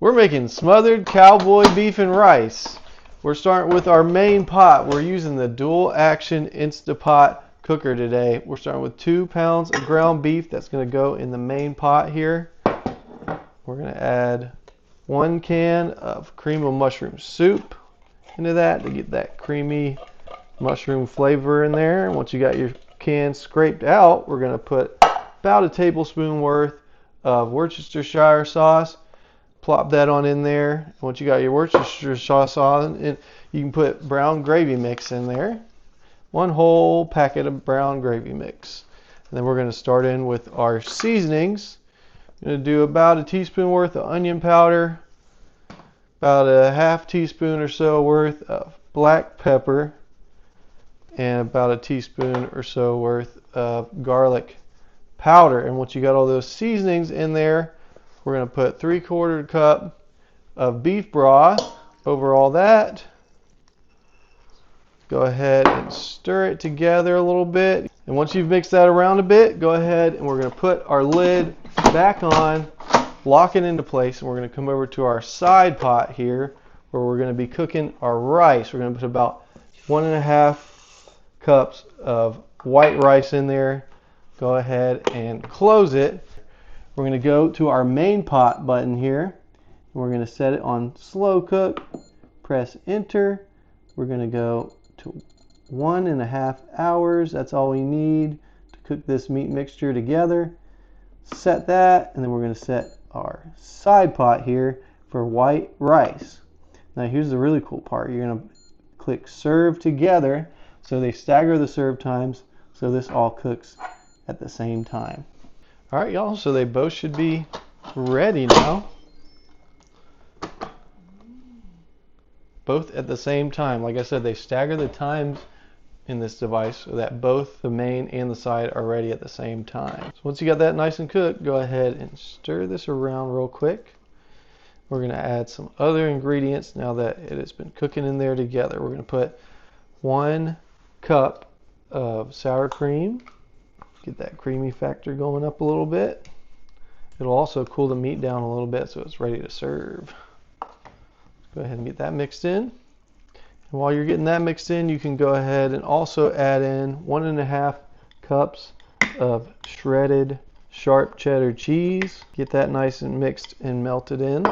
We're making smothered cowboy beef and rice. We're starting with our main pot. We're using the Dual Action Instapot cooker today. We're starting with 2 pounds of ground beef. That's going to go in the main pot here. We're going to add 1 can of cream of mushroom soup into that to get that creamy mushroom flavor in there. And once you got your can scraped out, we're going to put about a tablespoon worth of Worcestershire sauce. Plop that on in there. And once you got your Worcestershire sauce on, you can put brown gravy mix in there. 1 whole packet of brown gravy mix. And then we're going to start in with our seasonings. I'm going to do about a teaspoon worth of onion powder, about a half teaspoon or so worth of black pepper, and about a teaspoon or so worth of garlic powder. And once you got all those seasonings in there, we're going to put 3/4 cup of beef broth over all that. Go ahead and stir it together a little bit. And once you've mixed that around a bit, go ahead and we're going to put our lid back on, lock it into place, and we're going to come over to our side pot here where we're going to be cooking our rice. We're going to put about 1.5 cups of white rice in there. Go ahead and close it. We're going to go to our main pot button here. And we're going to set it on slow cook. Press enter. We're going to go to 1.5 hours. That's all we need to cook this meat mixture together. Set that, and then we're going to set our side pot here for white rice. Now here's the really cool part. You're going to click serve together so they stagger the serve times so this all cooks at the same time. Alright y'all, so they both should be ready now. Both at the same time. Like I said, they stagger the times in this device so that both the main and the side are ready at the same time. So once you got that nice and cooked, go ahead and stir this around real quick. We're going to add some other ingredients now that it has been cooking in there together. We're going to put 1 cup of sour cream. Get that creamy factor going up a little bit. It'll also cool the meat down a little bit so it's ready to serve. Go ahead and get that mixed in. And while you're getting that mixed in, you can go ahead and also add in 1.5 cups of shredded sharp cheddar cheese. Get that nice and mixed and melted in.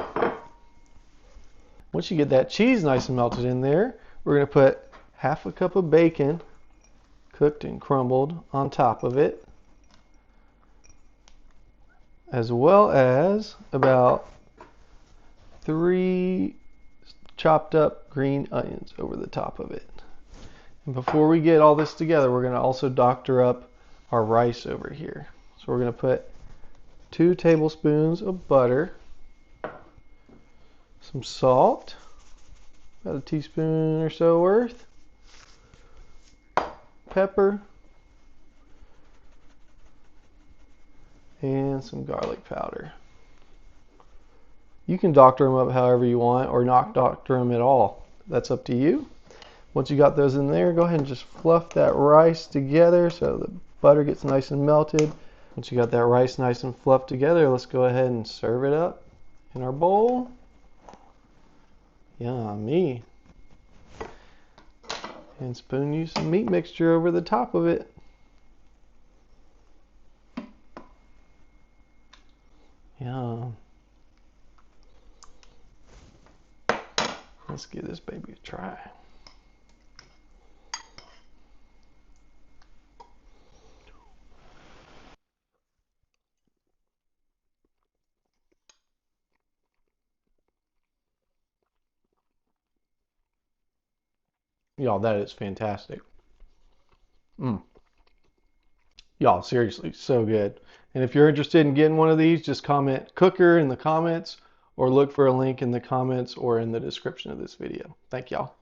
Once you get that cheese nice and melted in there, we're going to put 1/2 cup of bacon cooked and crumbled on top of it, as well as about 3 chopped up green onions over the top of it. And before we get all this together, we're going to also doctor up our rice over here. So we're going to put 2 tablespoons of butter, some salt, about a teaspoon or so worth, pepper, and some garlic powder. You can doctor them up however you want or not doctor them at all. That's up to you. Once you got those in there, go ahead and just fluff that rice together so the butter gets nice and melted. Once you got that rice nice and fluffed together, let's go ahead and serve it up in our bowl. Yummy. And spoon you some meat mixture over the top of it. Yum. Let's give this baby a try. Y'all, that is fantastic. Y'all, seriously, so good. And if you're interested in getting one of these, just comment cooker in the comments or look for a link in the comments or in the description of this video. Thank y'all.